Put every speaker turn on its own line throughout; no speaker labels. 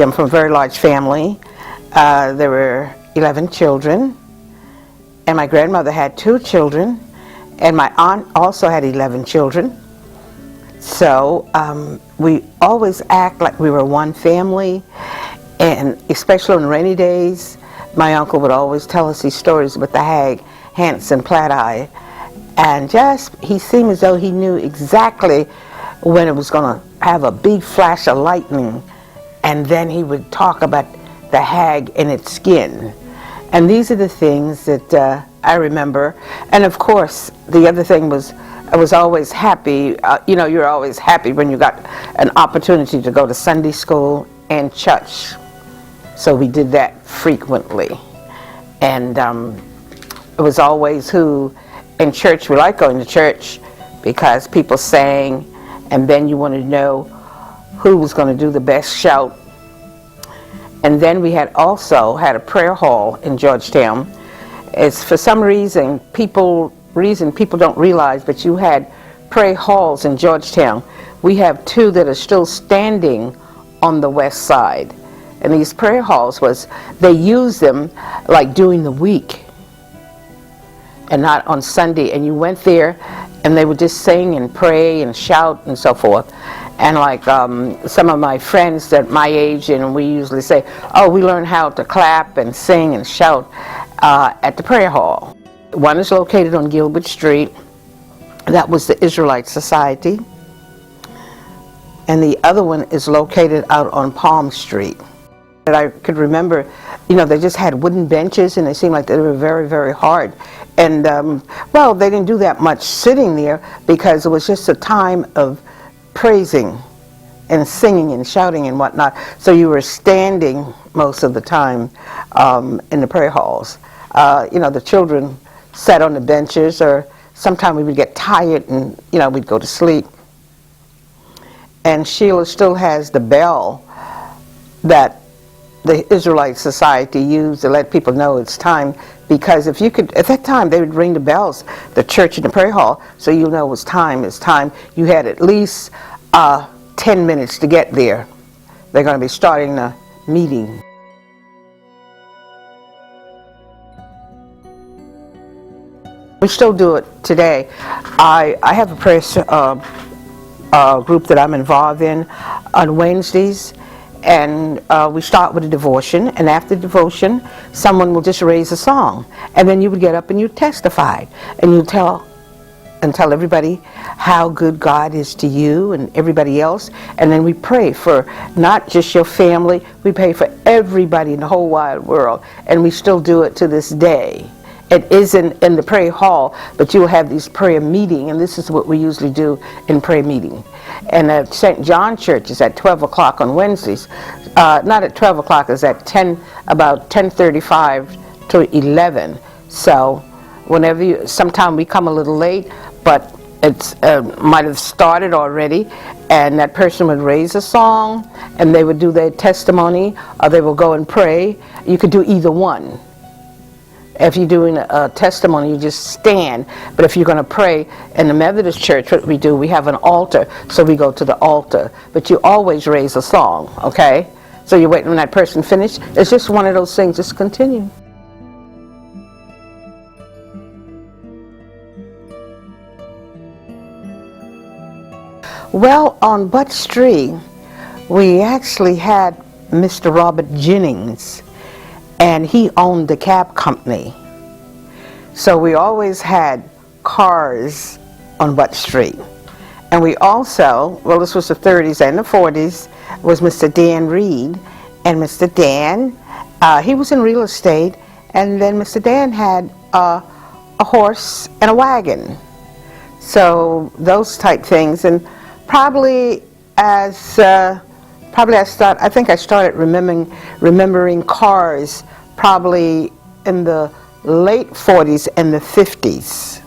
I'm from a very large family. There were 11 children, and my grandmother had 2 children, and my aunt also had 11 children. So we always act like we were one family, and especially on rainy days, my uncle would always tell us these stories with the hag, Hanson, Platt-Eye, and he seemed as though he knew exactly when it was going to have a big flash of lightning. And then he would talk about the hag and its skin. And these are the things that I remember. And of course, the other thing was, I was always happy. You're always happy when you got an opportunity to go to Sunday school and church. So we did that frequently. And it was always in church, we like going to church because people sang, and then you wanted to know who was going to do the best shout. And then we also had a prayer hall in Georgetown. It's for some reason people don't realize, but you had prayer halls in Georgetown. We have 2 that are still standing on the west side. And these prayer halls they used them like during the week and not on Sunday. And you went there and they would just sing and pray and shout and so forth. And like some of my friends at my age, and we usually say, oh, we learned how to clap and sing and shout at the prayer hall. One is located on Gilbert Street. That was the Israelite Society. And the other one is located out on Palm Street. And I could remember, they just had wooden benches, and they seemed like they were very, very hard. And, they didn't do that much sitting there because it was just a time of praising and singing and shouting and whatnot. So you were standing most of the time in the prayer halls. The children sat on the benches, or sometimes we would get tired and, we'd go to sleep. And Sheila still has the bell that the Israelite Society used to let people know it's time, because if you could, at that time they would ring the bells, the church and the prayer hall, so you know it's time. You had at least 10 minutes to get there. They're going to be starting the meeting. We still do it today. I have a prayer group that I'm involved in on Wednesdays, and we start with a devotion, and after devotion someone will just raise a song, and then you would get up and you testify, and you tell everybody how good God is to you and everybody else. And then we pray for not just your family, we pray for everybody in the whole wide world, and we still do it to this day. It isn't in the prayer hall, but you'll have these prayer meeting, and this is what we usually do in prayer meeting. And at St. John Church is at 12 o'clock on Wednesdays. Not at 12 o'clock, it's at about 10:35 to 11. So whenever sometime we come a little late, but it's might have started already, and that person would raise a song, and they would do their testimony, or they will go and pray. You could do either one. If you're doing a testimony, you just stand. But if you're going to pray in the Methodist church, what we do, we have an altar, so we go to the altar. But you always raise a song, okay? So you're waiting when that person finishes. It's just one of those things. Just continue. Well, on Butt Street, we actually had Mr. Robert Jennings, and he owned the cab company. So we always had cars on Butt Street. And we also, well, this was the 30s and the 40s, was Mr. Dan Reed. And Mr. Dan, he was in real estate, and then Mr. Dan had a horse and a wagon. So those type things. And probably I think I started remembering cars probably in the late 40s and the 50s.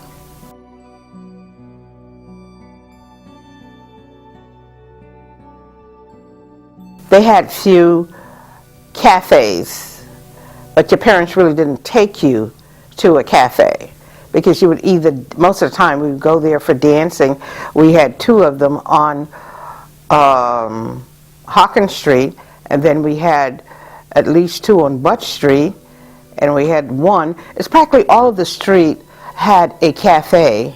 They had few cafes, but your parents really didn't take you to a cafe, because you would either, most of the time we would go there for dancing. We had two of them on Hawkins Street, and then we had at least two on Butch Street, and we had one. It's practically all of the street had a cafe,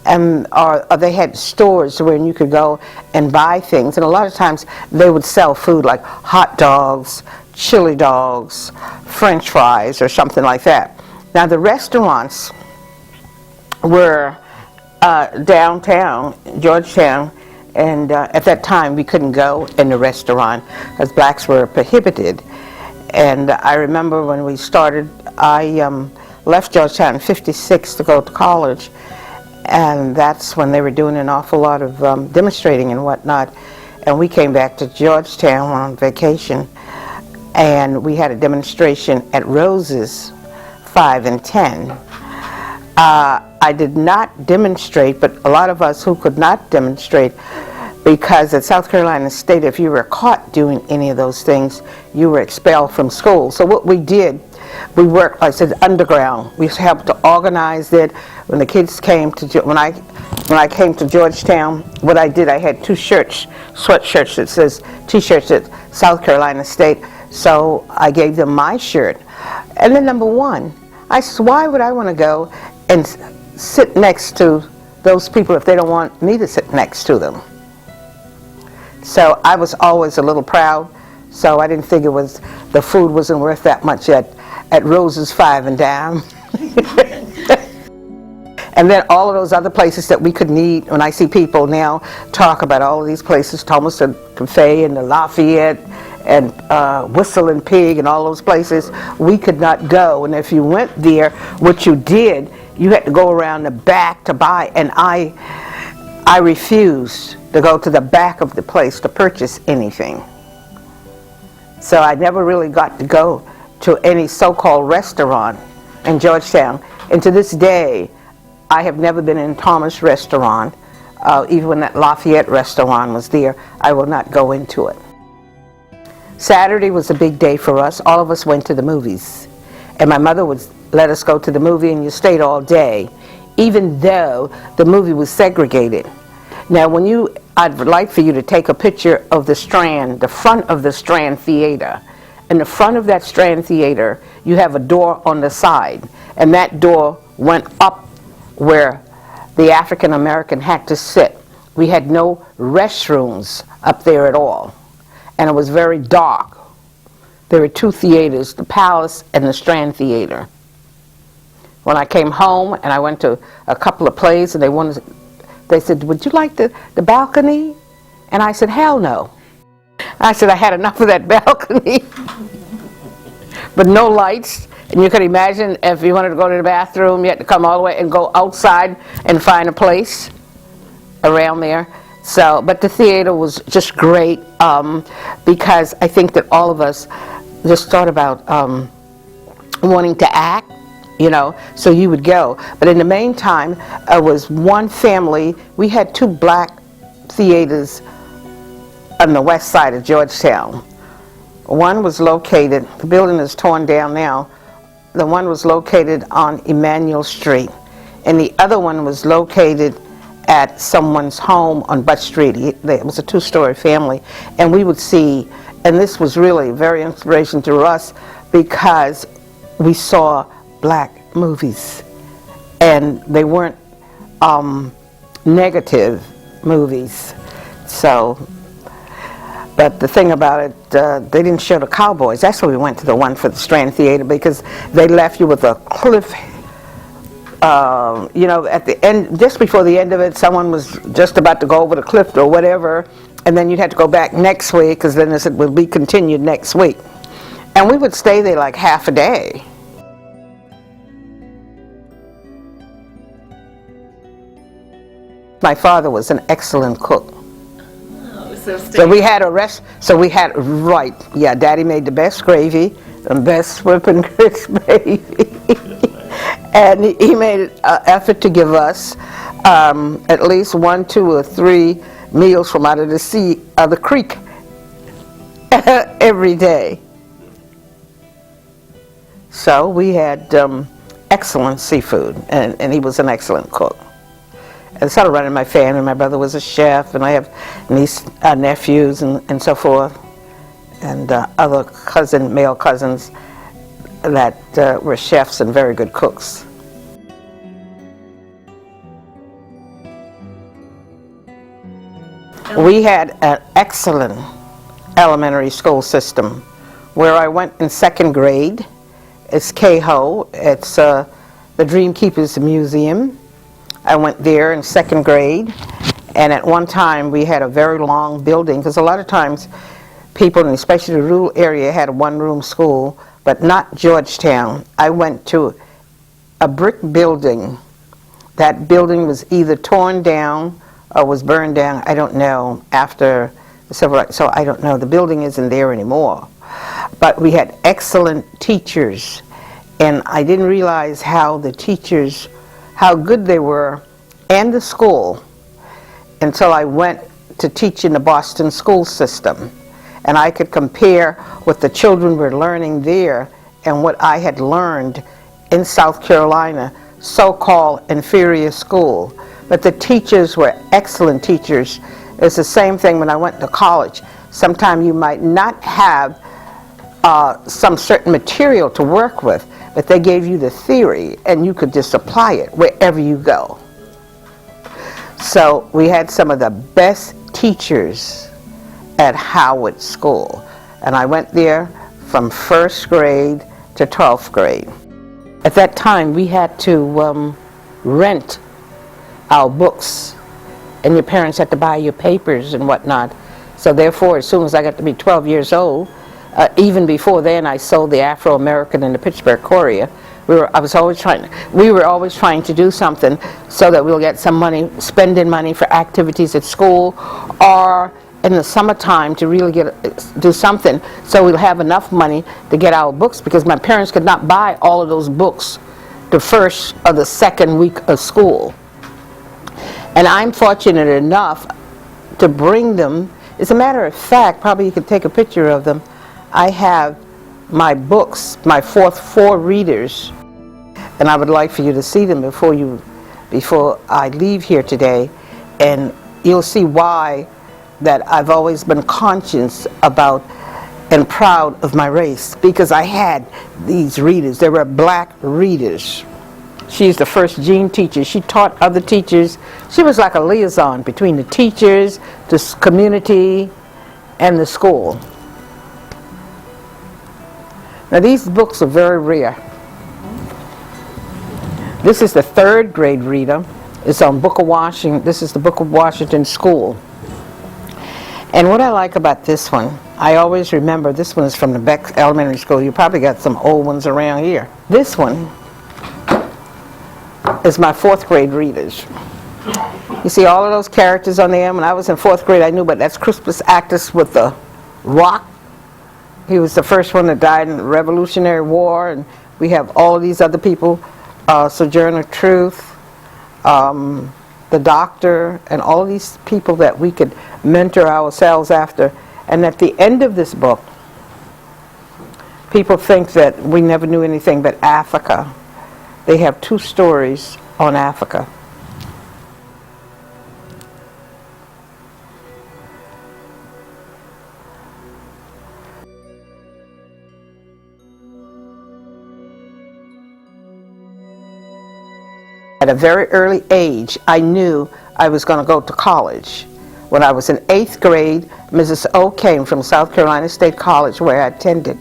and or they had stores where you could go and buy things, and a lot of times they would sell food like hot dogs, chili dogs, French fries, or something like that. Now the restaurants were downtown, Georgetown, and at that time we couldn't go in the restaurant because blacks were prohibited. And I remember when we started, I left Georgetown in '56 to go to college, and that's when they were doing an awful lot of demonstrating and whatnot. And we came back to Georgetown on vacation, and we had a demonstration at Rose's 5 and 10. I did not demonstrate, but a lot of us who could not demonstrate, because at South Carolina State, if you were caught doing any of those things, you were expelled from school. So what we did, we worked, like I said, underground. We helped to organize it. When the kids came to, when I came to Georgetown, what I did, I had two shirts, sweatshirts that says, t-shirts at South Carolina State. So I gave them my shirt. And then number one, I said, why would I want to go and sit next to those people if they don't want me to sit next to them? So I was always a little proud, so I didn't think the food wasn't worth that much at Rose's 5 and Dime. And then all of those other places that we couldn't eat. When I see people now talk about all of these places, Thomas and Cafe and the Lafayette and Whistle and Pig and all those places, we could not go. And if you went there, what you did, you had to go around the back to buy. And I refused to go to the back of the place to purchase anything. So I never really got to go to any so-called restaurant in Georgetown. And to this day, I have never been in Thomas' restaurant. Even when that Lafayette restaurant was there, I will not go into it. Saturday was a big day for us. All of us went to the movies. And my mother would let us go to the movie, and you stayed all day, even though the movie was segregated. Now, I'd like for you to take a picture of the Strand, the front of the Strand Theater. In the front of that Strand Theater, you have a door on the side, and that door went up where the African American had to sit. We had no restrooms up there at all, and it was very dark. There were two theaters, the Palace and the Strand Theater. When I came home and I went to a couple of plays, and they said, would you like the balcony? And I said, hell no. I said, I had enough of that balcony. But no lights. And you could imagine if you wanted to go to the bathroom, you had to come all the way and go outside and find a place around there. So, but the theater was just great because I think that all of us just thought about wanting to act. So you would go. But in the meantime, it was one family. We had two black theaters on the west side of Georgetown. One was located, the building is torn down now, the one was located on Emmanuel Street, and the other one was located at someone's home on Butch Street. It was a two-story family, and we would see, and this was really very inspirational to us because we saw black movies, and they weren't negative movies. So, but the thing about it, they didn't show the cowboys. That's why we went to the one for the Strand Theater, because they left you with a cliff You know, at the end, just before the end of it, someone was just about to go over the cliff or whatever, and then you'd have to go back next week, because then it would be continued next week. And we would stay there like half a day. My father was an excellent cook. So we had right, yeah, Daddy made the best gravy, the best whipping grits gravy. And he made an effort to give us at least 1, 2, or 3 meals from out of the creek every day. So we had excellent seafood, and he was an excellent cook. And it's sort of running my family. My brother was a chef, and I have nephews and so forth, and other male cousins that were chefs and very good cooks. We had an excellent elementary school system where I went in 2nd grade. It's KHO, it's the Dream Keepers Museum. I went there in 2nd grade, and at one time we had a very long building, because a lot of times people, and especially the rural area, had a 1-room school, but not Georgetown. I went to a brick building. That building was either torn down or was burned down, I don't know, after the civil rights, so I don't know. The building isn't there anymore. But we had excellent teachers, and I didn't realize how the teachers, how good they were, and the school, until I went to teach in the Boston school system. And I could compare what the children were learning there and what I had learned in South Carolina, so-called inferior school. But the teachers were excellent teachers. It's the same thing when I went to college. Sometimes you might not have some certain material to work with, but they gave you the theory, and you could just apply it wherever you go. So we had some of the best teachers at Howard School, and I went there from 1st grade to 12th grade. At that time, we had to rent our books, and your parents had to buy your papers and whatnot. So therefore, as soon as I got to be 12 years old, even before then, I sold the Afro-American and the Pittsburgh Courier. We were always trying to do something so that we'll get some money, spending money for activities at school, or in the summertime to really do something so we'll have enough money to get our books, because my parents could not buy all of those books the first or the second week of school. And I'm fortunate enough to bring them. As a matter of fact, probably you could take a picture of them. I have my books, my 4 readers, and I would like for you to see them before I leave here today, and you'll see why that I've always been conscious about and proud of my race, because I had these readers. They were black readers. She's the first Jean teacher. She taught other teachers. She was like a liaison between the teachers, the community, and the school. Now these books are very rare. This is the 3rd grade reader. It's on Booker Washington. This is the Booker Washington School. And what I like about this one, I always remember, this one is from the Beck Elementary School. You probably got some old ones around here. This one is my 4th grade readers. You see all of those characters on there. When I was in 4th grade, I knew, but that's Crispus Attucks with the rock. He was the first one that died in the Revolutionary War, and we have all of these other people, Sojourner Truth, the doctor, and all of these people that we could mentor ourselves after. And at the end of this book, people think that we never knew anything but Africa. They have 2 stories on Africa. At a very early age, I knew I was going to go to college. When I was in 8th grade, Mrs. O came from South Carolina State College, where I attended,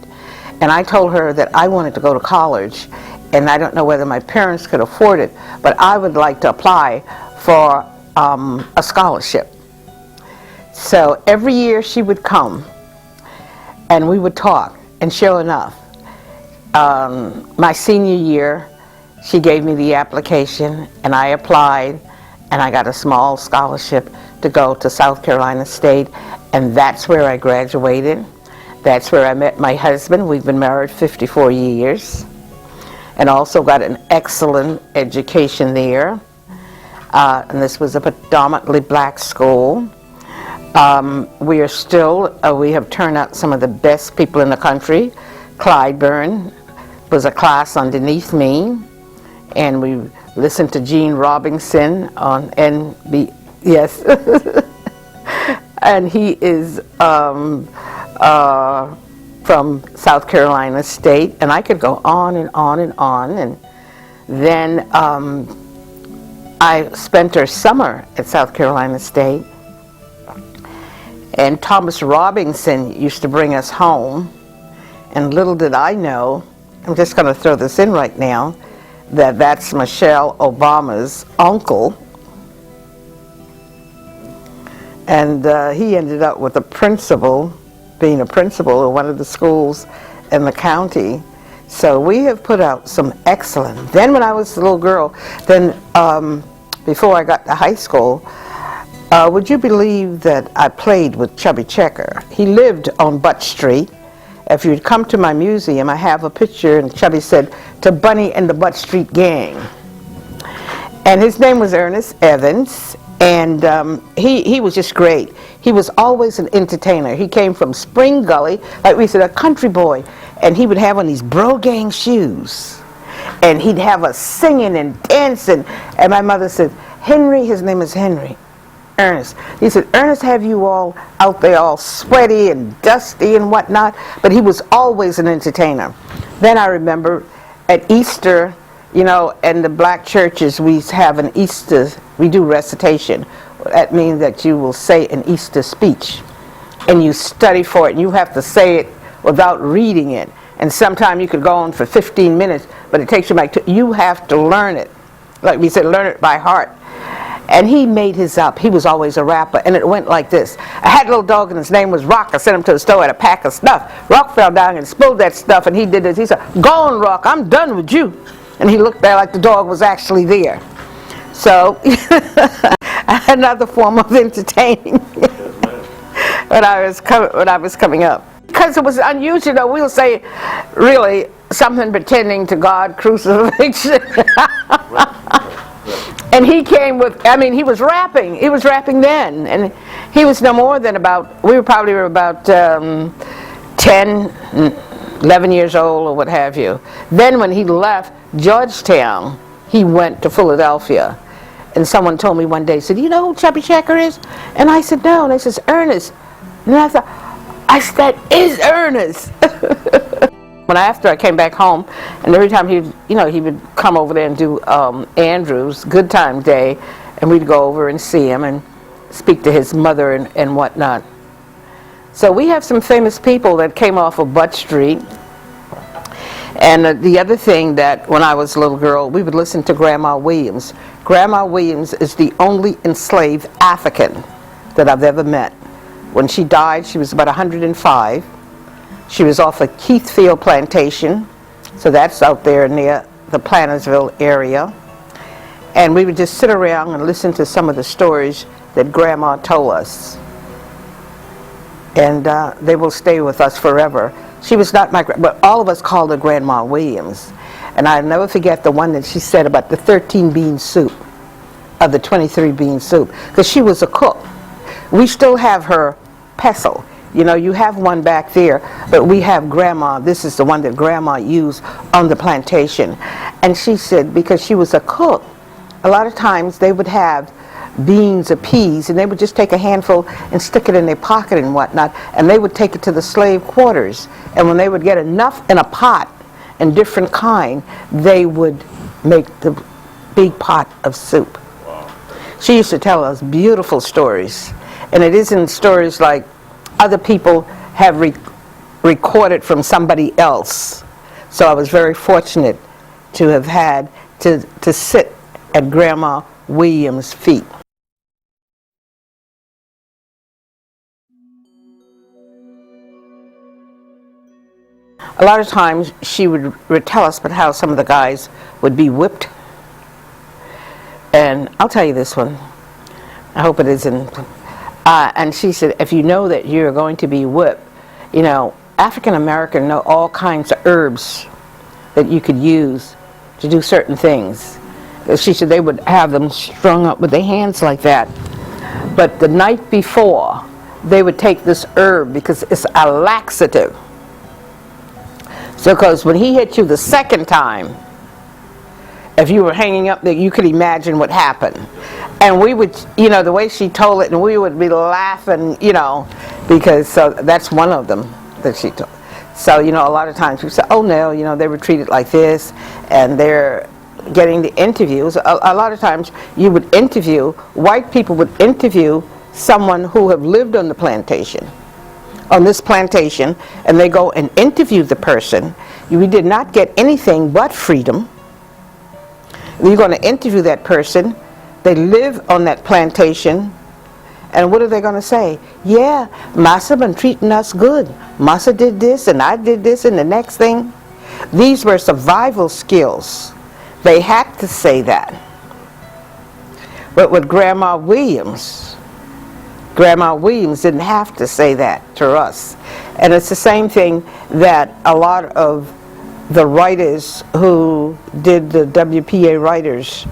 and I told her that I wanted to go to college, and I don't know whether my parents could afford it, but I would like to apply for a scholarship. So every year she would come, and we would talk, and sure enough, my senior year, she gave me the application, and I applied, and I got a small scholarship to go to South Carolina State, and that's where I graduated. That's where I met my husband. We've been married 54 years, and also got an excellent education there. And this was a predominantly black school. We are still, we have turned out some of the best people in the country. Clyburn was a class underneath me, and we listened to Gene Robinson on NB, yes. And he is from South Carolina State, and I could go on and on and on. And then I spent our summer at South Carolina State, and Thomas Robinson used to bring us home, and little did I know, I'm just going to throw this in right now, that that's Michelle Obama's uncle. And he ended up with a principal, being a principal of one of the schools in the county. So we have put out some excellent. Then when I was a little girl, then before I got to high school, would you believe that I played with Chubby Checker? He lived on Butt Street. If you'd come to my museum, I have a picture, and Chubby said, "To Bunny and the Butt Street Gang." And his name was Ernest Evans, and he was just great. He was always an entertainer. He came from Spring Gully, like we said, a country boy, and he would have on these bro gang shoes, and he'd have us singing and dancing. And my mother said, "Henry," his name is Henry, Ernest. He said, "Ernest, have you all out there all sweaty and dusty and whatnot?" But he was always an entertainer. Then I remember at Easter, you know, in the black churches, we have an Easter, we do recitation. That means that you will say an Easter speech, and you study for it, and you have to say it without reading it. And sometimes you could go on for 15 minutes, but it takes you like you have to learn it. Like we said, learn it by heart. And he made his up. He was always a rapper, and it went like this. I had a little dog, and his name was Rock. I sent him to the store at a pack of snuff. Rock fell down and spilled that stuff, and he did this. He said, "Go on, Rock, I'm done with you." And he looked there like the dog was actually there. So another form of entertaining when I was coming up. Because it was unusual, though, we'll say really something pertaining to God, crucifixion. And he came with, I mean, he was rapping then, and he was no more than about, we were probably about 10, 11 years old or what have you. Then when he left Georgetown, he went to Philadelphia. And someone told me one day, said, "You know who Chubby Checker is?" And I said, "No." And they said, "Ernest." And I thought, that is Ernest. After I came back home, and every time he would come over there and do Andrew's Good Time Day, and we'd go over and see him and speak to his mother and whatnot. So we have some famous people that came off of Butt Street. And the other thing that when I was a little girl, we would listen to Grandma Williams. Grandma Williams is the only enslaved African that I've ever met. When she died, she was about 105. She was off of Keithfield Plantation, so that's out there near the Plantersville area. And we would just sit around and listen to some of the stories that Grandma told us. And they will stay with us forever. She was not my, but all of us called her Grandma Williams. And I'll never forget the one that she said about the 13 bean soup, of the 23 bean soup, because she was a cook. We still have her pestle. You know, you have one back there, but we have Grandma. This is the one that Grandma used on the plantation. And she said, because she was a cook, a lot of times they would have beans or peas, and they would just take a handful and stick it in their pocket and whatnot, and they would take it to the slave quarters. And when they would get enough in a pot, and different kind, they would make the big pot of soup. Wow. She used to tell us beautiful stories. And it isn't stories like other people have recorded from somebody else. So I was very fortunate to have had to sit at Grandma Williams' feet. A lot of times she would tell us about how some of the guys would be whipped. And I'll tell you this one. I hope it isn't. And she said, if you know that you're going to be whipped, you know, African Americans know all kinds of herbs that you could use to do certain things. She said they would have them strung up with their hands like that. But the night before, they would take this herb because it's a laxative. So, because when he hit you the second time, if you were hanging up there, you could imagine what happened. And we would, you know, the way she told it, and we would be laughing, you know, because so that's one of them that she told. So, you know, a lot of times we say, oh no, you know, they were treated like this, and they're getting the interviews. A lot of times you would interview, white people would interview someone who have lived on the plantation, on this plantation, and they go and interview the person. We did not get anything but freedom. You're going to interview that person. They live on that plantation, and what are they going to say? Yeah, Massa been treating us good. Massa did this, and I did this, and the next thing. These were survival skills. They had to say that. But with Grandma Williams didn't have to say that to us. And it's the same thing that a lot of the writers who did the WPA writers,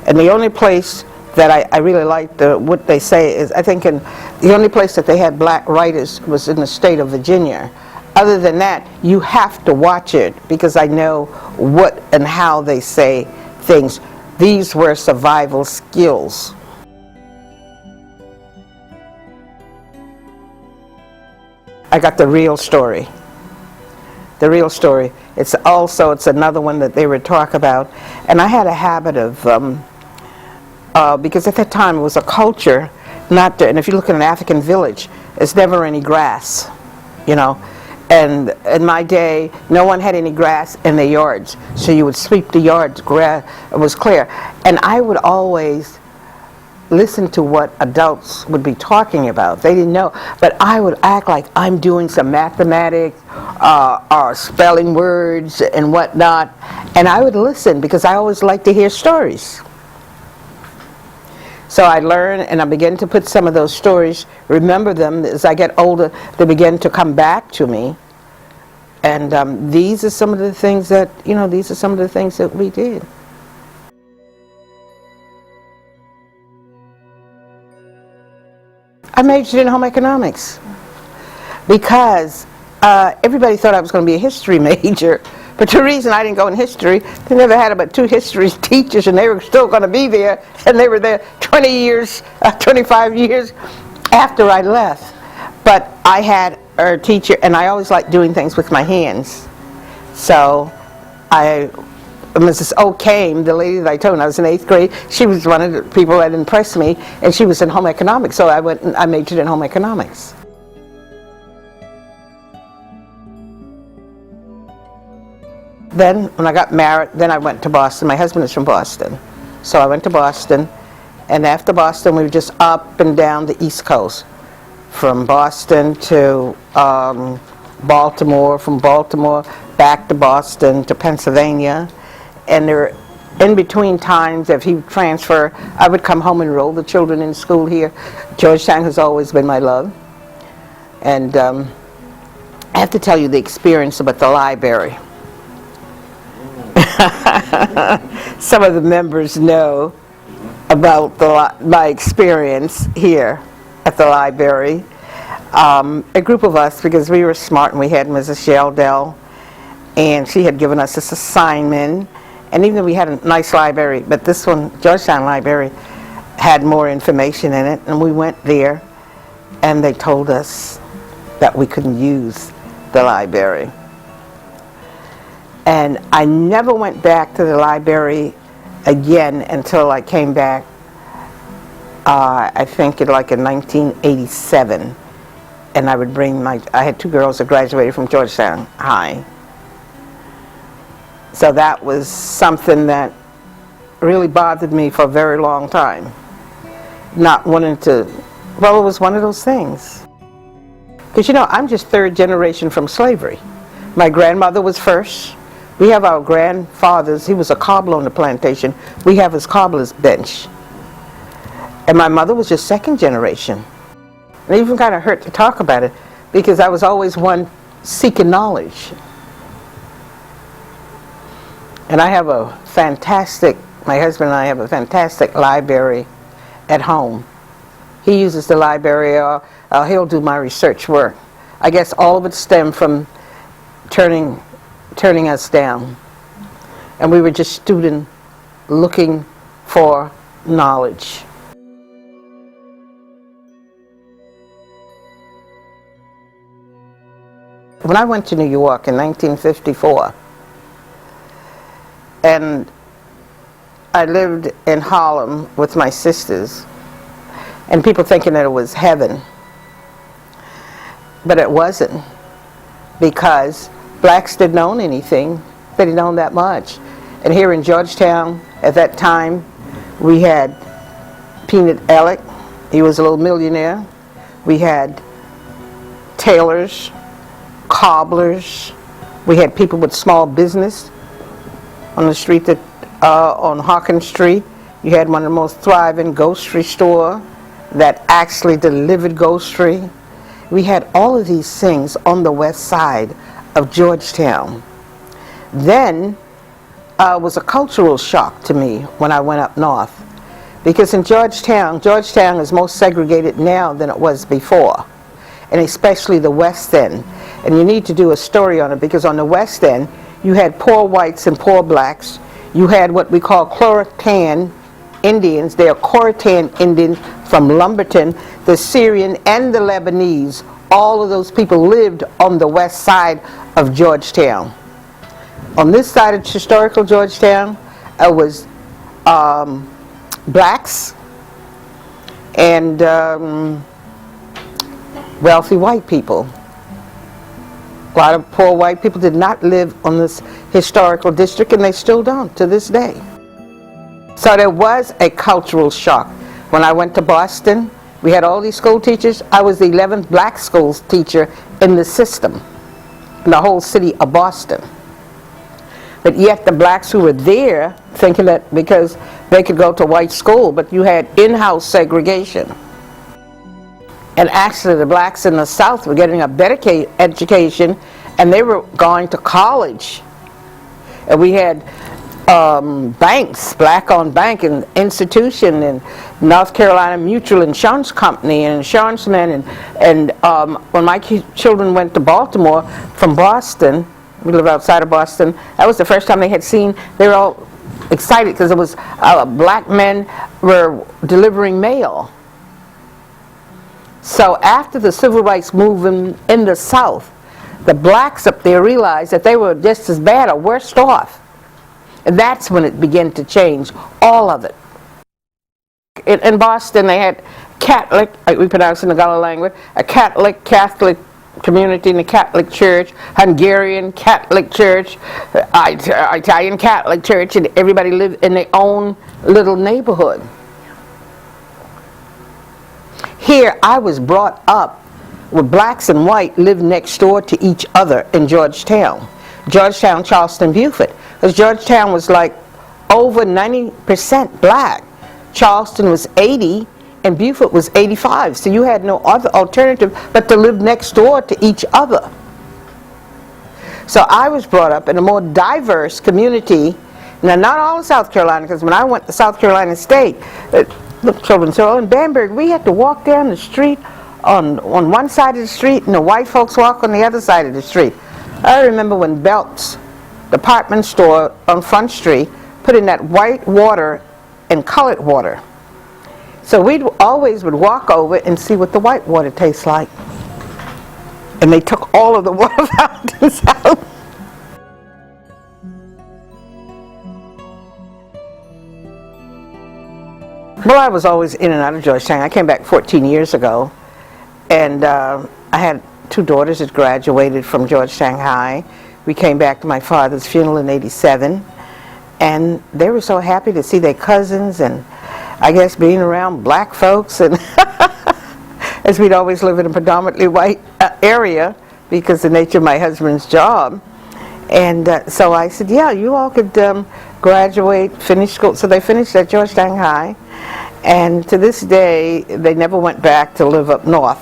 and the only place that I really liked what they say is, I think the only place that they had black writers was in the state of Virginia. Other than that, you have to watch it because I know what and how they say things. These were survival skills. I got the real story. The real story. It's another one that they would talk about. And I had a habit of, because at that time it was a culture, and if you look at an African village, there's never any grass, you know. And in my day, no one had any grass in their yards. So you would sweep the yards, grass was clear. And I would always listen to what adults would be talking about. They didn't know, but I would act like I'm doing some mathematics or spelling words and whatnot, and I would listen because I always like to hear stories. So I learned, and I began to put some of those stories, remember them as I get older. They begin to come back to me, and these are some of the things that we did. I majored in home economics because everybody thought I was going to be a history major. But the reason I didn't go in history, they never had about 2 history teachers, and they were still going to be there, and they were there 20 years, 25 years after I left. But I had a teacher, and I always liked doing things with my hands. So Mrs. O came, the lady that I told when I was in 8th grade, she was one of the people that impressed me, and she was in home economics, so I majored in home economics. Then, when I got married, then I went to Boston. My husband is from Boston. So I went to Boston, and after Boston, we were just up and down the East Coast. From Boston to Baltimore, from Baltimore back to Boston to Pennsylvania. And there were in between times, if he would transfer, I would come home and enroll the children in school here. Georgetown has always been my love. And I have to tell you the experience about the library. Some of the members know about my experience here at the library. A group of us, because we were smart, and we had Mrs. Sheldell, and she had given us this assignment. And even though we had a nice library, but this one, Georgetown Library, had more information in it, and we went there, and they told us that we couldn't use the library. And I never went back to the library again until I came back, I think in 1987. And I would bring I had 2 girls that graduated from Georgetown High. So that was something that really bothered me for a very long time. Not wanting to, well, it was one of those things. Because you know, I'm just third generation from slavery. My grandmother was first. We have our grandfathers, he was a cobbler on the plantation. We have his cobbler's bench. And my mother was just second generation. And it even kind of hurt to talk about it because I was always one seeking knowledge. And I have a fantastic, my husband and I have a fantastic library at home. He uses the library, he'll do my research work. I guess all of it stemmed from turning us down. And we were just students looking for knowledge. When I went to New York in 1954, and I lived in Harlem with my sisters, and people thinking that it was heaven, but it wasn't, because blacks didn't own anything. They didn't own that much. And here in Georgetown, at that time, we had Peanut Elliott. He was a little millionaire. We had tailors, cobblers. We had people with small business on the street that, on Hawkins Street. You had one of the most thriving grocery store that actually delivered grocery. We had all of these things on the west side of Georgetown. Then was a cultural shock to me when I went up north, because in Georgetown is more segregated now than it was before, and especially the West End. And you need to do a story on it, because on the West End you had poor whites and poor blacks. You had what we call Croatan Indians. They are Croatan Indians from Lumberton, the Syrian and the Lebanese. All of those people lived on the west side of Georgetown. On this side of historical Georgetown, it was blacks and wealthy white people. A lot of poor white people did not live on this historical district, and they still don't to this day. So there was a cultural shock. When I went to Boston, we had all these school teachers. I was the 11th black school teacher in the system, in the whole city of Boston. But yet the blacks who were there, thinking that because they could go to white school, but you had in-house segregation. And actually the blacks in the South were getting a better education, and they were going to college. And we had banks, black-owned bank and institution, and North Carolina Mutual Insurance Company and insurance men. And when my children went to Baltimore from Boston, we live outside of Boston, that was the first time they had seen, they were all excited because it was black men were delivering mail. So after the civil rights movement in the South, the blacks up there realized that they were just as bad or worse off. And that's when it began to change, all of it. In Boston, they had Catholic, we pronounce it in the Gullah language, a Catholic community in the Catholic Church, Hungarian Catholic Church, Italian Catholic Church, and everybody lived in their own little neighborhood. Here, I was brought up where blacks and white lived next door to each other in Georgetown. Georgetown, Charleston, Beaufort. Because Georgetown was like over 90% black. Charleston was 80 and Beaufort was 85. So you had no other alternative but to live next door to each other. So I was brought up in a more diverse community. Now, not all of South Carolina, because when I went to South Carolina State, look, children, so in Bamberg, we had to walk down the street on one side of the street, and the white folks walk on the other side of the street. I remember when Belk's department store on Front Street put in that white water and colored water. So we always would walk over and see what the white water tastes like. And they took all of the water fountains out. Well, I was always in and out of Georgetown. I came back 14 years ago, and I had two daughters that graduated from Georgetown High. we came back to my father's funeral in '87, and they were so happy to see their cousins, and I guess being around black folks, and as we'd always live in a predominantly white area because the nature of my husband's job. And so I said, yeah, you all could graduate, finish school. So they finished at Georgetown High, and to this day they never went back to live up north.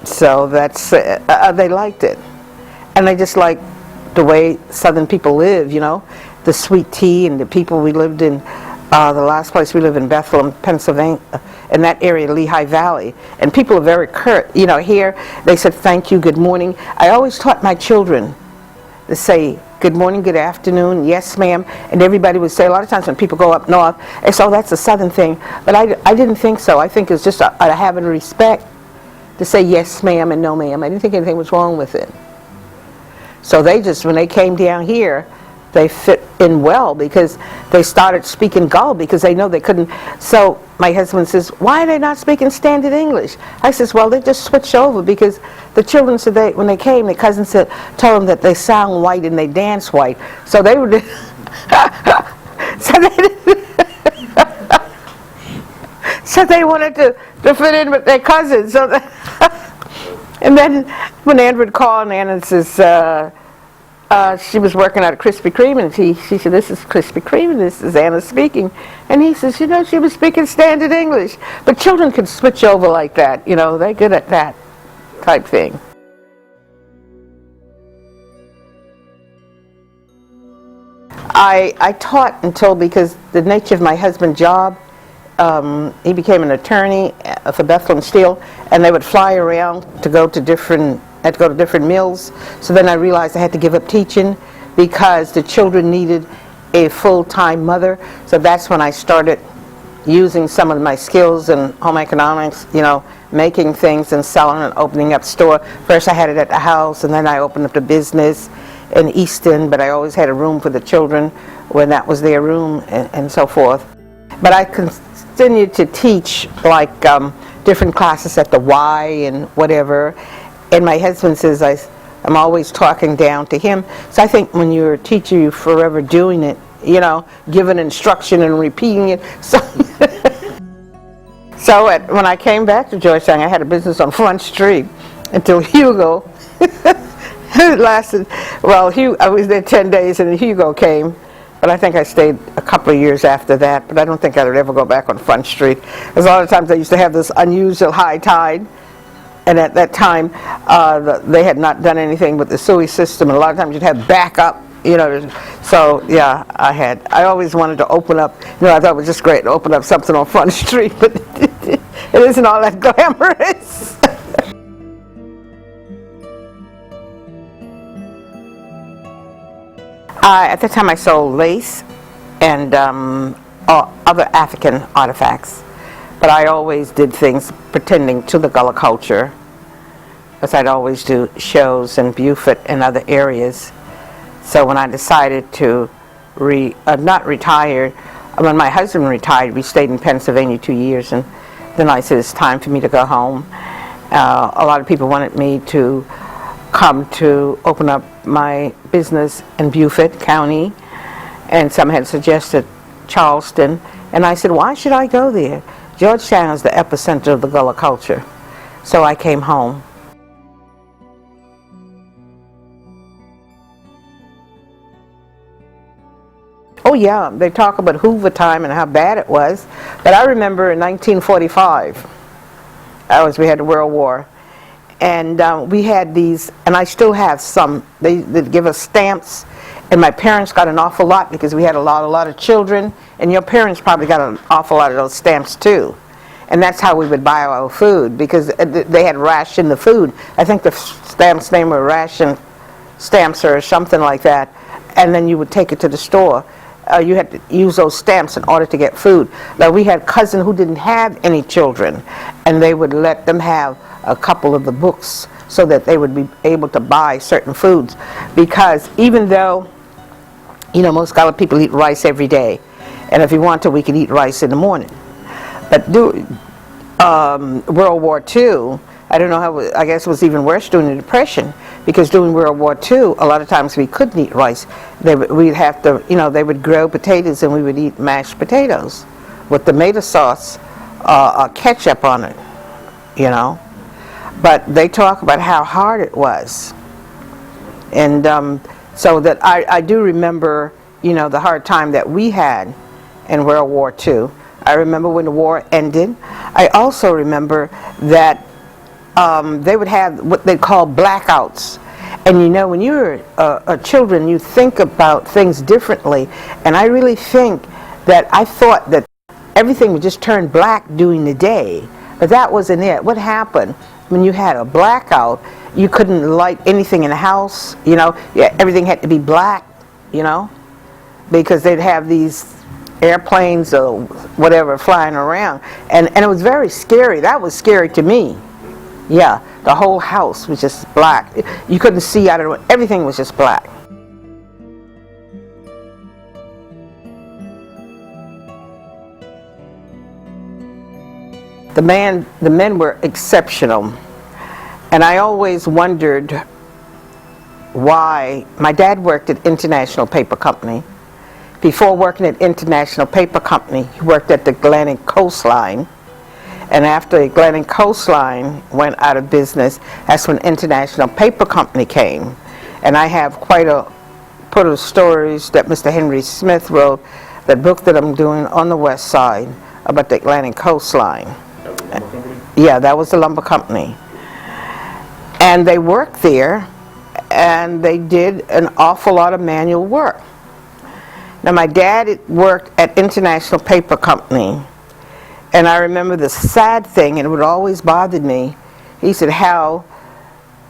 So that's they liked it, and they just liked the way Southern people live, you know, the sweet tea, and the people we lived in. The last place we live in Bethlehem, Pennsylvania, in that area, Lehigh Valley, and people are very curt. You know, here they said thank you, good morning. I always taught my children to say good morning, good afternoon, yes ma'am, and everybody would say, a lot of times when people go up north, they say, oh, that's a Southern thing, but I didn't think so. I think it's just a having respect to say yes ma'am and no ma'am. I didn't think anything was wrong with it. So they just, when they came down here, they fit in well because they started speaking Gullah because they know they couldn't. So my husband says, why are they not speaking standard English? I says, well, they just switched over because the children said when they came, the cousins told them that they sound white and they dance white. So they were, so they wanted to fit in with their cousins. So and then when Ann would call, and Ann says, she was working at a Krispy Kreme, and she said, this is Krispy Kreme, and this is Anna speaking. And he says, you know, she was speaking standard English. But children can switch over like that, you know, they're good at that type thing. I taught until, because the nature of my husband's job, he became an attorney for Bethlehem Steel, and they would fly around to go to different mills. So then I realized I had to give up teaching because the children needed a full-time mother. So that's when I started using some of my skills in home economics, you know, making things and selling and opening up store. First I had it at the house, and then I opened up the business in Easton, but I always had a room for the children when that was their room, and so forth. But I continued to teach like different classes at the Y and whatever. And my husband says I'm always talking down to him. So I think when you're a teacher, you're forever doing it, you know, giving instruction and repeating it. So, when I came back to Georgetown, I had a business on Front Street until Hugo. It lasted, well, I was there 10 days and Hugo came. But I think I stayed a couple of years after that. But I don't think I would ever go back on Front Street. Because a lot of times they used to have this unusual high tide. And at that time, they had not done anything with the sewage system, and a lot of times you'd have backup, you know. So yeah, I always wanted to open up, you know, I thought it was just great to open up something on Front Street, but it isn't all that glamorous. At the time I sold lace and other African artifacts. But I always did things pretending to the Gullah culture, because I'd always do shows in Beaufort and other areas. So when I decided to not retire, when my husband retired, we stayed in Pennsylvania 2 years, and then I said it's time for me to go home. A lot of people wanted me to come to open up my business in Beaufort County, and some had suggested Charleston, and I said, why should I go there? Georgetown is the epicenter of the Gullah culture. So I came home. Oh yeah, they talk about Hoover time and how bad it was. But I remember in 1945, we had the World War, and we had these, and I still have some, they'd give us stamps, and my parents got an awful lot because we had a lot of children, and your parents probably got an awful lot of those stamps too. And that's how we would buy our food, because they had rationed the food. I think the stamps name were ration stamps or something like that, and then you would take it to the store. You had to use those stamps in order to get food. Now we had cousins who didn't have any children, and they would let them have a couple of the books so that they would be able to buy certain foods. Because even though, you know, most Gullah people eat rice every day, and if you want to, we could eat rice in the morning. But during World War II, I don't know how, I guess it was even worse during the Depression, because during World War II, a lot of times we couldn't eat rice. We'd have to, they would grow potatoes and we would eat mashed potatoes with tomato sauce, ketchup on it, But they talk about how hard it was. And so that I do remember, the hard time that we had in World War II. I remember when the war ended. I also remember that they would have what they call blackouts. And when you're a children, you think about things differently. And I really think that I thought that everything would just turn black during the day. But that wasn't it. What happened when you had a blackout, you couldn't light anything in the house, everything had to be black, because they'd have these airplanes or whatever flying around. And it was very scary. That was scary to me. Yeah, the whole house was just black. You couldn't see out of it. Everything was just black. The men were exceptional. And I always wondered why. My dad worked at International Paper Company. Before working at International Paper Company, he worked at the Atlantic Coastline. And after the Atlantic Coastline went out of business, that's when International Paper Company came. And I have quite a put of stories that Mr. Henry Smith wrote, that book that I'm doing on the west side about the Atlantic Coastline.
That was the lumber company?
Yeah, that was the lumber company. And they worked there, and they did an awful lot of manual work. Now, my dad worked at International Paper Company, and I remember the sad thing, and it would always bother me. He said how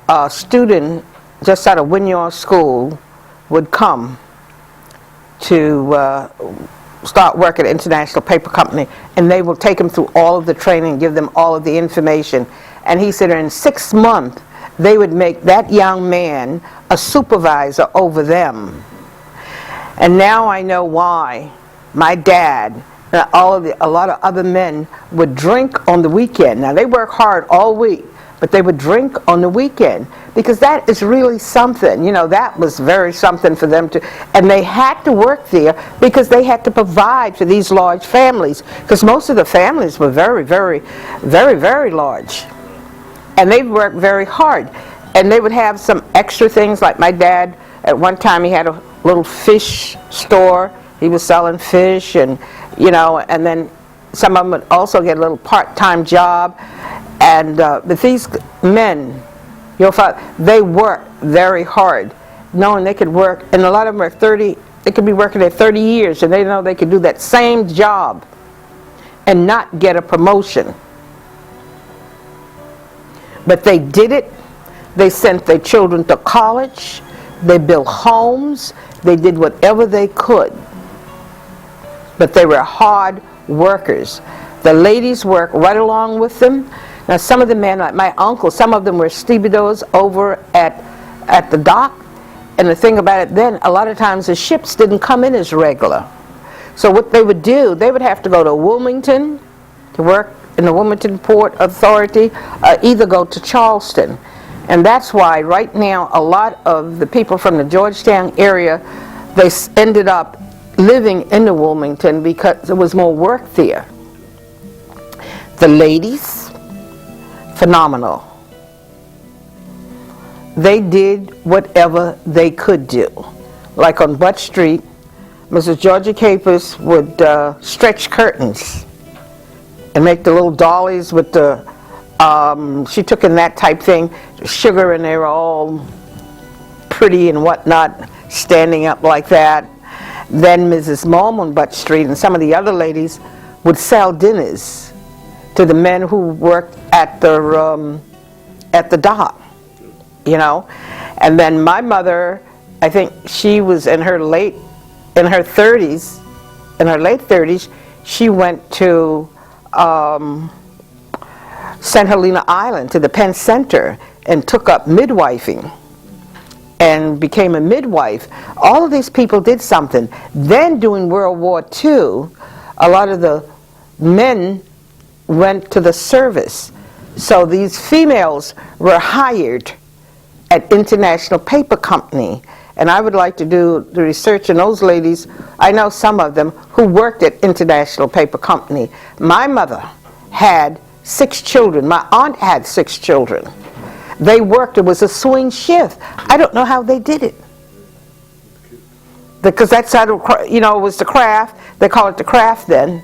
a student just out of Rosenwald School would come to start work at International Paper Company, and they will take him through all of the training, give them all of the information. And he said in 6 months, they would make that young man a supervisor over them. And now I know why my dad and a lot of other men would drink on the weekend. Now they work hard all week, but they would drink on the weekend, because that is really something. That was very something for them to, and they had to work there because they had to provide for these large families, because most of the families were very, very, very, very large. And they worked very hard. And they would have some extra things, like my dad, at one time he had a little fish store. He was selling fish, and and then some of them would also get a little part-time job. And but these men, they worked very hard, knowing they could work, and a lot of them are 30, they could be working there 30 years, and they know they could do that same job and not get a promotion. But they did it. They sent their children to college. They built homes. They did whatever they could. But they were hard workers. The ladies worked right along with them. Now some of the men, like my uncle, some of them were stevedores over at the dock. And the thing about it then, a lot of times the ships didn't come in as regular. So what they would do, they would have to go to Wilmington to work in the Wilmington Port Authority, either go to Charleston. And that's why right now a lot of the people from the Georgetown area, they ended up living in the Wilmington because there was more work there. The ladies, phenomenal. They did whatever they could do. Like on Butt Street, Mrs. Georgia Capers would stretch curtains and make the little dollies with the, she took in that type thing, sugar, and they were all pretty and whatnot, standing up like that. Then Mrs. Malm on Butt Street and some of the other ladies would sell dinners to the men who worked at the dock, And then my mother, I think she was in her late 30s, she went to St. Helena Island, to the Penn Center, and took up midwifing and became a midwife. All of these people did something. Then during World War II, a lot of the men went to the service. So these females were hired at International Paper Company. And I would like to do the research on those ladies. I know some of them who worked at International Paper Company. My mother had 6 children. My aunt had 6 children. They worked, it was a swing shift. I don't know how they did it. Because that's how, it was the craft. They call it the craft then.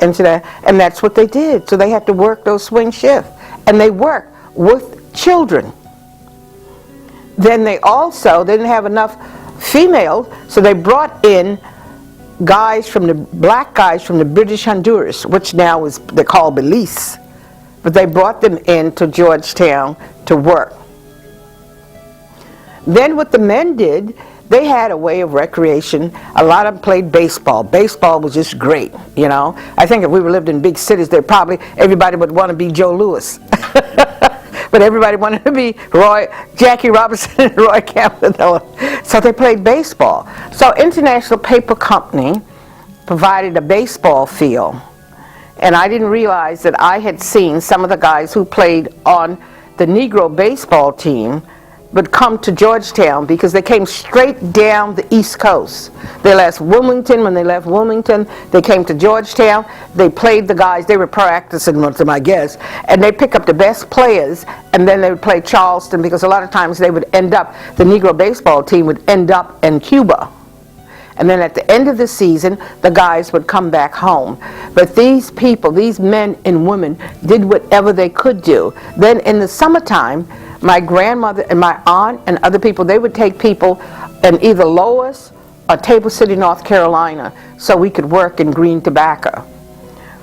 And that's what they did. So they had to work those swing shifts. And they worked with children. Then they didn't have enough females, so they brought in black guys from the British Honduras, which now they're called Belize. But they brought them into Georgetown to work. Then what the men did, they had a way of recreation. A lot of them played baseball. Baseball was just great, I think if we lived in big cities, everybody would want to be Joe Louis. But everybody wanted to be Jackie Robinson and Roy Campanella. So they played baseball. So International Paper Company provided a baseball field. And I didn't realize that I had seen some of the guys who played on the Negro baseball team would come to Georgetown because they came straight down the East Coast. They left Wilmington. When they left Wilmington, they came to Georgetown. They played the guys. They were practicing with them, I guess. And they pick up the best players, and then they would play Charleston, because a lot of times the Negro baseball team would end up in Cuba. And then at the end of the season, the guys would come back home. But these people, these men and women, did whatever they could do. Then in the summertime, my grandmother and my aunt and other people, they would take people in either Lois or Table City, North Carolina, so we could work in green tobacco.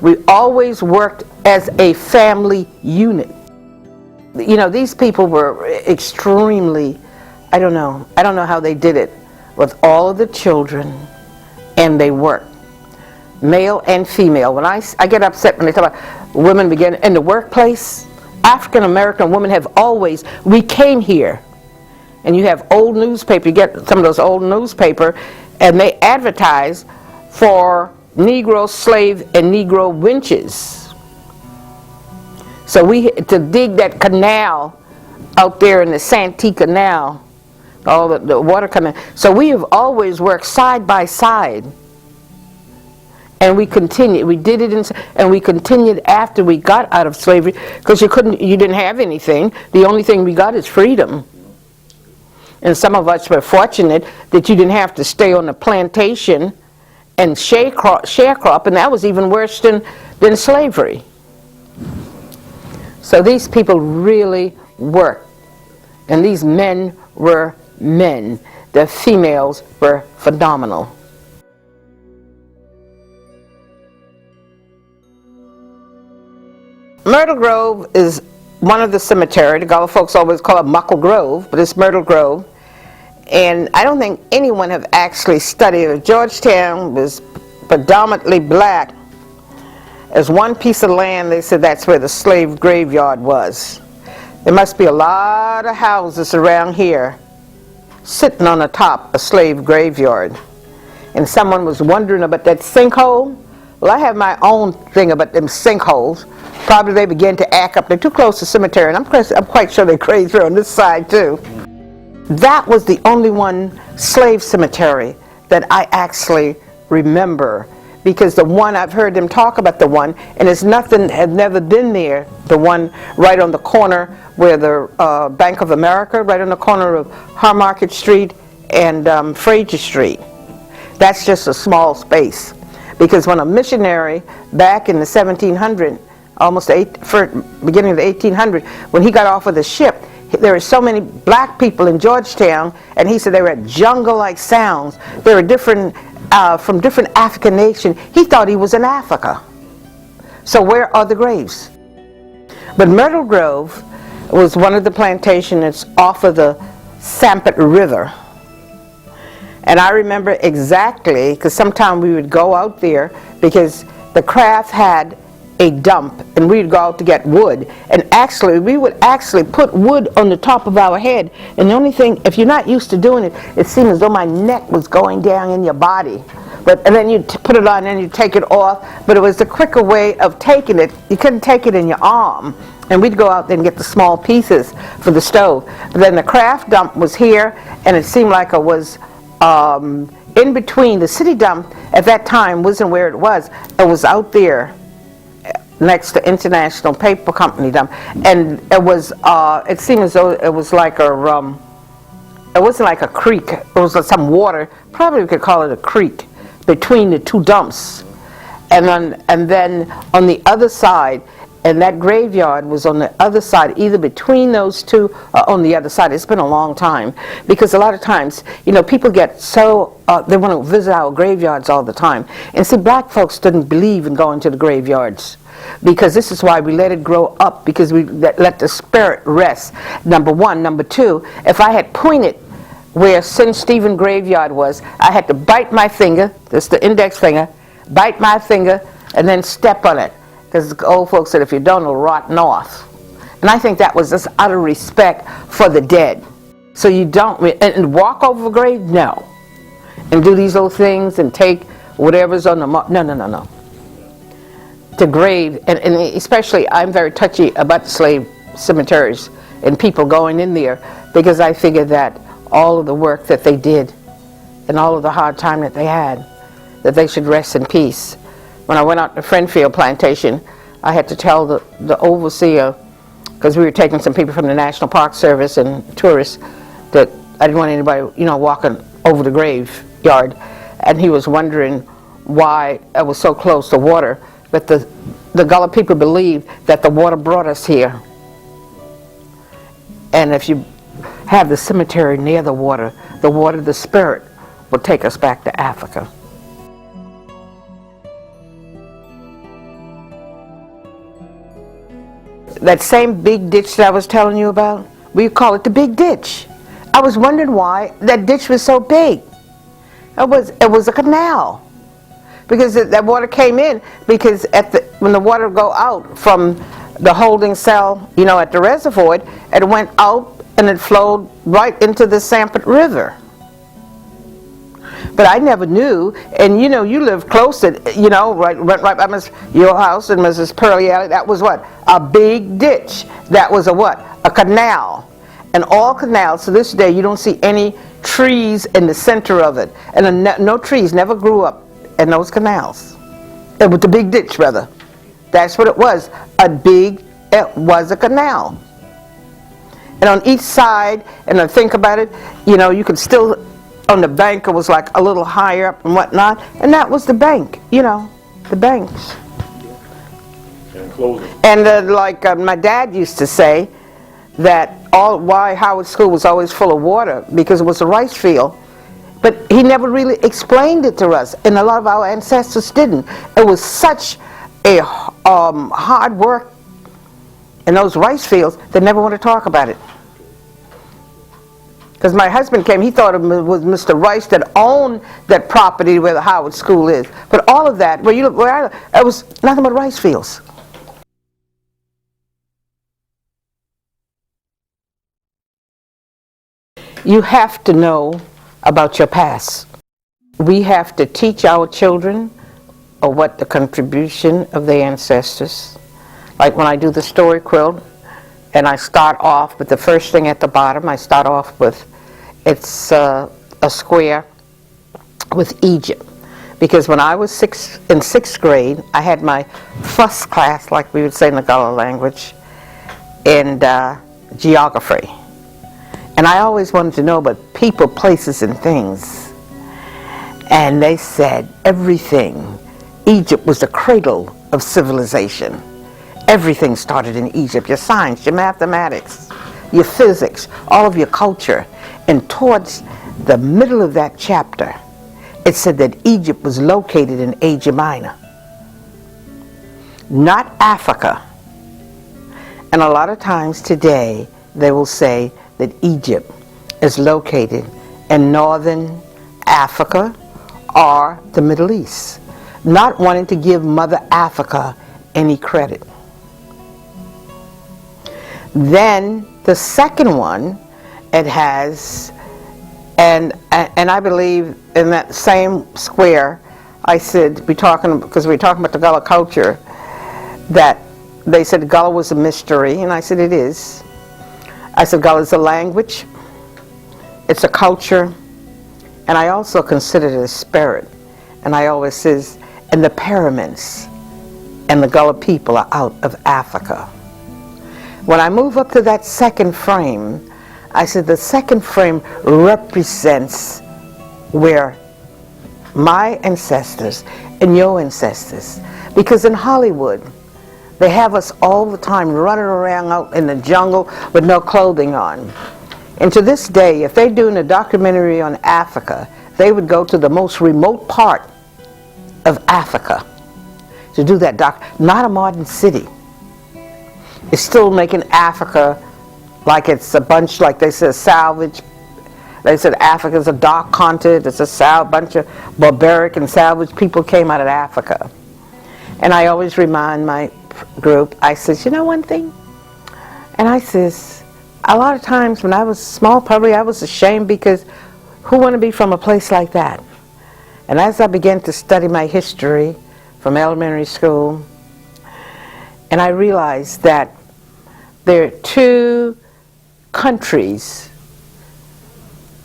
We always worked as a family unit. These people were extremely, I don't know how they did it, with all of the children, and they worked, male and female. When I get upset when they talk about women begin in the workplace. African American women we came here, and you have old newspaper, you get some of those old newspaper, and they advertise for Negro slave and Negro winches. So we had to dig that canal out there in the Santee Canal, all the water coming. So we have always worked side by side. And we continued. We did it, and we continued after we got out of slavery, because you didn't have anything. The only thing we got is freedom. And some of us were fortunate that you didn't have to stay on the plantation and sharecrop, and that was even worse than slavery. So these people really worked, and these men were men. The females were phenomenal. Myrtle Grove is one of the cemeteries. The Gullah folks always call it Muckle Grove, but it's Myrtle Grove. And I don't think anyone have actually studied it. Georgetown was predominantly black. As one piece of land, they said that's where the slave graveyard was. There must be a lot of houses around here sitting on the top of slave graveyard. And someone was wondering about that sinkhole. Well, I have my own thing about them sinkholes. Probably they began to act up. They're too close to the cemetery, and I'm quite sure they crazed through on this side too. That was the only one slave cemetery that I actually remember, because the one, I've heard them talk about the one, and it's nothing, had never been there, the one right on the corner where the Bank of America, right on the corner of Harmarket Street and Frazier Street. That's just a small space. Because when a missionary back in the 1700s, beginning of the 1800s, when he got off of the ship, there were so many black people in Georgetown, and he said they were jungle-like sounds. They were different, from different African nations. He thought he was in Africa. So where are the graves? But Myrtle Grove was one of the plantations that's off of the Sampit River. And I remember exactly, because sometime we would go out there, because the craft had a dump, and we'd go out to get wood, and actually we would actually put wood on the top of our head, and the only thing, if you're not used to doing it, it seemed as though my neck was going down in your body. And then you put it on and you take it off, but it was the quicker way of taking it. You couldn't take it in your arm. And we'd go out there and get the small pieces for the stove. But then the craft dump was here, and it seemed like it was in between. The city dump at that time wasn't where it was. It was out there next to International Paper Company dump. And it was, it seemed as though it was like a, it wasn't like a creek. It was like some water, probably we could call it a creek, between the two dumps. And then on the other side, and that graveyard was on the other side, either between those two or on the other side. It's been a long time, because a lot of times, you know, people get so, they want to visit our graveyards all the time. And see, black folks didn't believe in going to the graveyards, because this is why we let it grow up, because we let the spirit rest, number one. Number two, if I had pointed where St. Stephen graveyard was, I had to bite my finger, that's the index finger, bite my finger, and then step on it. Because the old folks said, if you don't, it'll rot off. And I think that was just out of respect for the dead. So you don't, and walk over a grave? No. And do these little things and take whatever's on the mark? No, no, no, no. To grave, and especially I'm very touchy about the slave cemeteries and people going in there, because I figure that all of the work that they did and all of the hard time that they had, that they should rest in peace. When I went out to Friendfield Plantation, I had to tell the overseer, because we were taking some people from the National Park Service and tourists, that I didn't want anybody, you know, walking over the graveyard. And he was wondering why I was so close to water. But the Gullah people believed that the water brought us here. And if you have the cemetery near the water, the spirit, will take us back to Africa. That same big ditch that I was telling you about, we call it the big ditch. I was wondering why that ditch was so big. It was a canal. Because that water came in, because when the water go out from the holding cell, you know, at the reservoir, it went out and it flowed right into the Sanpete River. But I never knew, and you know, you live close to, you know, right by your house and Mrs. Pearlie Alley. That was what? A big ditch. That was a what? A canal. And all canals, to this day, you don't see any trees in the center of it. And no trees never grew up in those canals. It was the big ditch, rather. That's what it was. It was a canal. And on each side, and I think about it, you know, you could still, on the bank, it was like a little higher up and whatnot, and that was the bank, you know, the banks. And like my dad used to say, that why Howard School was always full of water, because it was a rice field. But he never really explained it to us, and a lot of our ancestors didn't. It was such a hard work in those rice fields, they never want to talk about it. Because my husband came, he thought it was Mr. Rice that owned that property where the Howard School is. But all of that, it was nothing but rice fields. You have to know about your past. We have to teach our children what the contribution of their ancestors. Like when I do the story quilt, and I start off with the first thing at the bottom, I start off with, it's a square with Egypt. Because when I was in sixth grade, I had my first class, like we would say in the Gullah language, in geography. And I always wanted to know about people, places, and things. And they said everything. Egypt was the cradle of civilization. Everything started in Egypt. Your science, your mathematics, your physics, all of your culture. And towards the middle of that chapter, it said that Egypt was located in Asia Minor, not Africa. And a lot of times today, they will say that Egypt is located in northern Africa or the Middle East, not wanting to give Mother Africa any credit. Then the second one, it has, and I believe in that same square, I said, because we're talking about the Gullah culture, that they said Gullah was a mystery, and I said it is. I said Gullah is a language, it's a culture, and I also consider it a spirit. And I always says, and the pyramids and the Gullah people are out of Africa. When I move up to that second frame, I said the second frame represents where my ancestors and your ancestors, because in Hollywood, they have us all the time running around out in the jungle with no clothing on. And to this day, if they're doing a documentary on Africa, they would go to the most remote part of Africa to do that not a modern city. It's still making Africa like it's a bunch, like they said, salvage. They said Africa's a dark continent, it's a bunch of barbaric and salvage people came out of Africa. And I always remind my group, I says, you know one thing? And I says, a lot of times when I was small, probably I was ashamed, because who want to be from a place like that? And as I began to study my history from elementary school, and I realized that there are two countries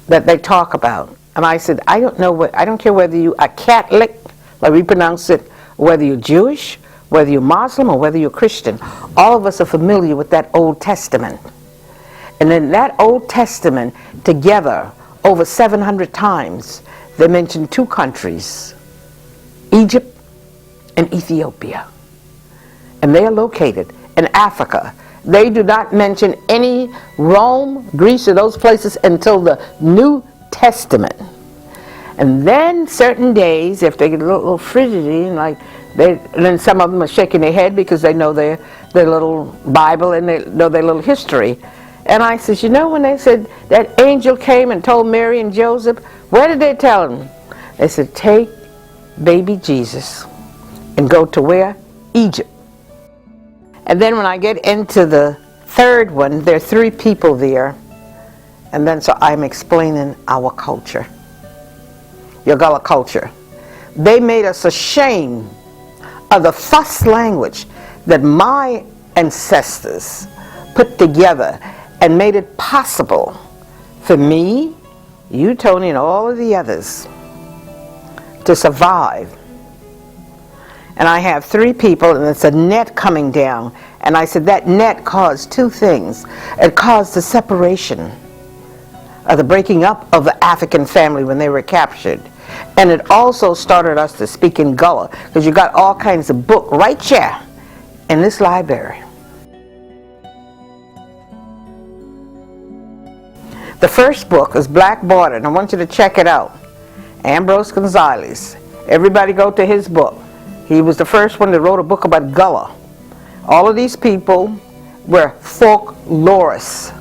that they talk about. And I said, I don't care whether you are Catholic, like we pronounce it, whether you're Jewish, whether you're Muslim, or whether you're Christian. All of us are familiar with that Old Testament. And in that Old Testament, together, over 700 times, they mention two countries, Egypt and Ethiopia. And they are located in Africa. They do not mention any Rome, Greece, or those places until the New Testament. And then certain days, if they get a little frigidity, and then some of them are shaking their head because they know their little Bible and they know their little history. And I says, you know, when they said that angel came and told Mary and Joseph, where did they tell them? They said, take baby Jesus and go to where? Egypt. And then when I get into the third one, there are three people there. And then so I'm explaining our culture, your Gullah culture. They made us ashamed of the first language that my ancestors put together and made it possible for me, you, Tony, and all of the others to survive. And I have three people, and it's a net coming down. And I said that net caused two things. It caused the separation of the breaking up of the African family when they were captured. And it also started us to speak in Gullah, because you got all kinds of books right here in this library. The first book is black bordered, and I want you to check it out. Ambrose Gonzalez. Everybody go to his book. He was the first one that wrote a book about Gullah. All of these people were folklorists.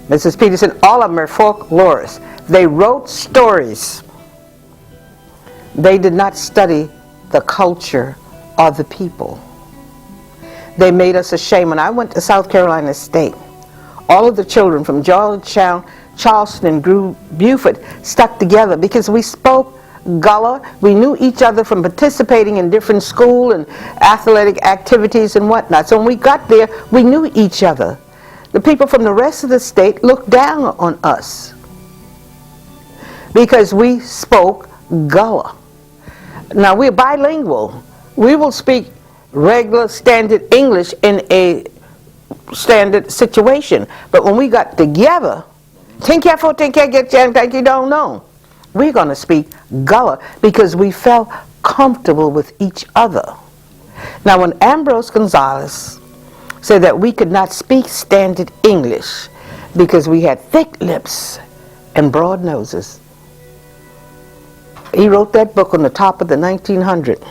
Mrs. Peterson, all of them are folklorists. They wrote stories. They did not study the culture of the people. They made us ashamed. When I went to South Carolina State, all of the children from Georgetown, Charleston, and Beaufort stuck together because we spoke Gullah. We knew each other from participating in different school and athletic activities and whatnot. So when we got there, we knew each other. The people from the rest of the state looked down on us because we spoke Gullah. Now we're bilingual. We will speak regular standard English in a standard situation. But when we got together, think you don't know. We're going to speak Gullah because we felt comfortable with each other. Now when Ambrose Gonzalez said that we could not speak standard English because we had thick lips and broad noses, he wrote that book on the top of the 1900.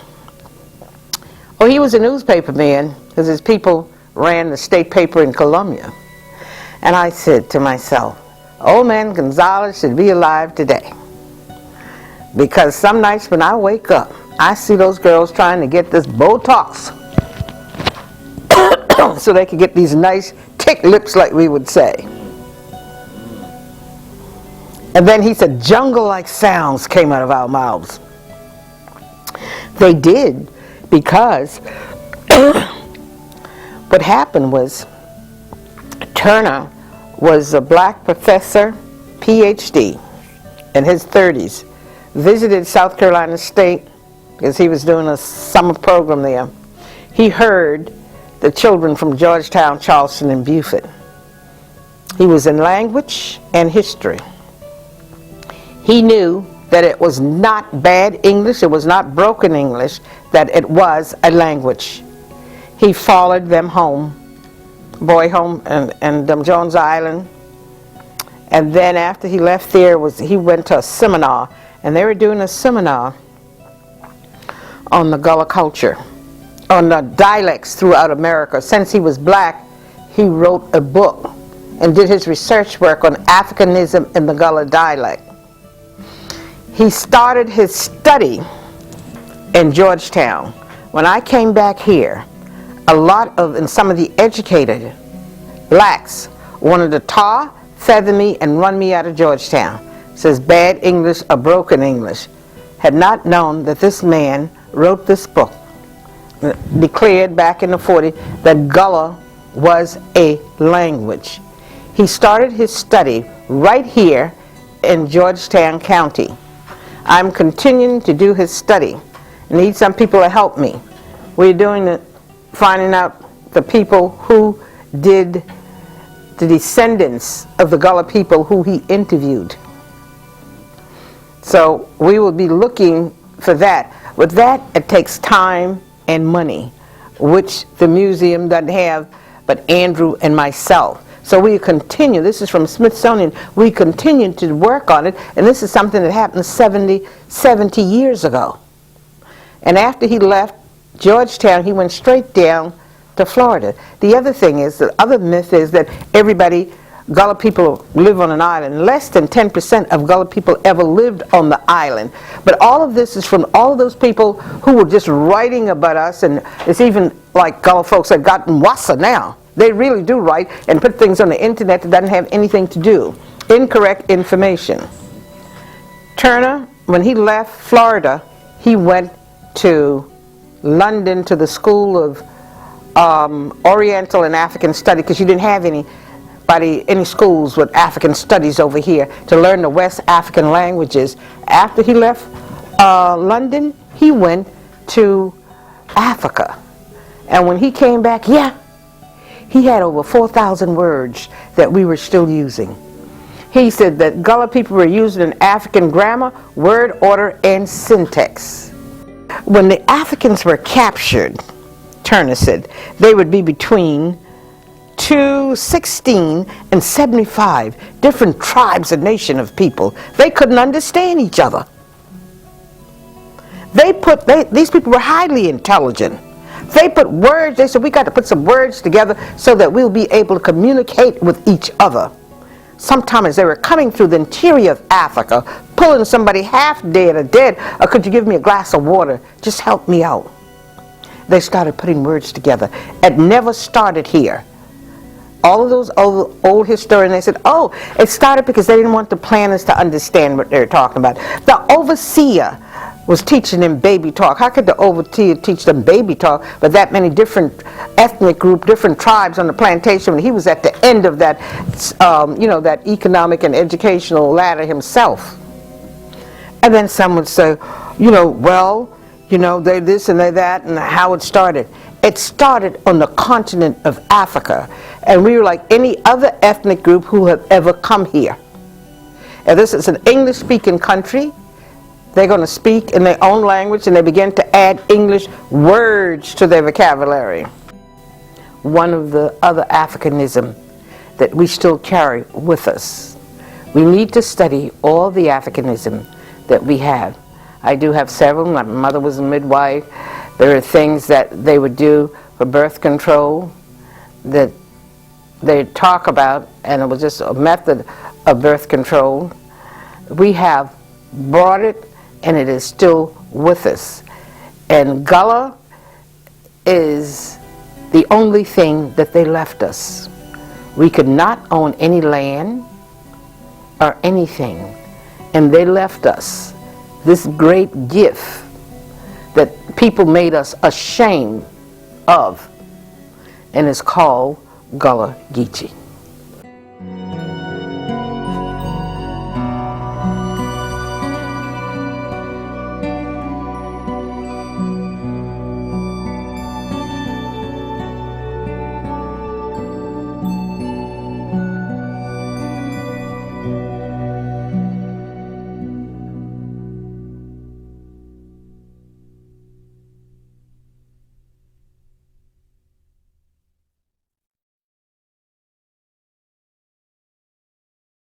Oh, he was a newspaper man because his people ran the state paper in Columbia. And I said to myself, old man Gonzalez should be alive today. Because some nights when I wake up, I see those girls trying to get this Botox so they could get these nice thick lips, like we would say. And then he said, jungle-like sounds came out of our mouths. They did, because What happened was Turner was a black professor, PhD, in his 30s, visited South Carolina State because he was doing a summer program there. He heard the children from Georgetown, Charleston, and Beaufort. He was in language and history. He knew that it was not bad English, it was not broken English, that it was a language. He followed them home, boy home and Jones Island. And then after he left there, he went to a seminar, and they were doing a seminar on the Gullah culture, on the dialects throughout America. Since he was black, he wrote a book and did his research work on Africanism in the Gullah dialect. He started his study in Georgetown. When I came back here, and some of the educated blacks wanted to tar, feather me, and run me out of Georgetown. Says bad English or broken English. Had not known that this man wrote this book, declared back in the 40s that Gullah was a language. He started his study right here in Georgetown County. I'm continuing to do his study. I need some people to help me. We're doing it, finding out the people who did the descendants of the Gullah people who he interviewed. So we will be looking for that. With that, it takes time and money, which the museum doesn't have, but Andrew and myself. So we continue, this is from Smithsonian, we continue to work on it, and this is something that happened 70 years ago. And after he left Georgetown, he went straight down to Florida. The other thing is, the other myth is that Gullah people live on an island. Less than 10% of Gullah people ever lived on the island. But all of this is from all of those people who were just writing about us, and it's even like Gullah folks have gotten wassa now. They really do write and put things on the internet that doesn't have anything to do. Incorrect information. Turner, when he left Florida, he went to London to the School of Oriental and African Study, because you didn't have any schools with African studies over here to learn the West African languages. After he left London, he went to Africa. And when he came back, he had over 4,000 words that we were still using. He said that Gullah people were using an African grammar, word order, and syntax. When the Africans were captured, Turner said, they would be between 16 and 75 different tribes and nation of people. They couldn't understand each other. These people were highly intelligent. They put words, they said, we got to put some words together so that we'll be able to communicate with each other. Sometimes they were coming through the interior of Africa, pulling somebody half dead or dead, or could you give me a glass of water? Just help me out. They started putting words together. It never started here. All of those old historians, they said, oh, it started because they didn't want the planners to understand what they were talking about. The overseer was teaching them baby talk. How could the overseer teach them baby talk, but that many different ethnic group, different tribes on the plantation when he was at the end of that, that economic and educational ladder himself? And then some would say, they this and they that, and how it started. It started on the continent of Africa, and we were like any other ethnic group who have ever come here. And this is an English-speaking country. They're going to speak in their own language, and they begin to add English words to their vocabulary. One of the other Africanism that we still carry with us. We need to study all the Africanism that we have. I do have several. My mother was a midwife. There are things that they would do for birth control that they talk about, and it was just a method of birth control. We have brought it, and it is still with us. And Gullah is the only thing that they left us. We could not own any land or anything, and they left us this great gift that people made us ashamed of. and it's called Gullah Geechee.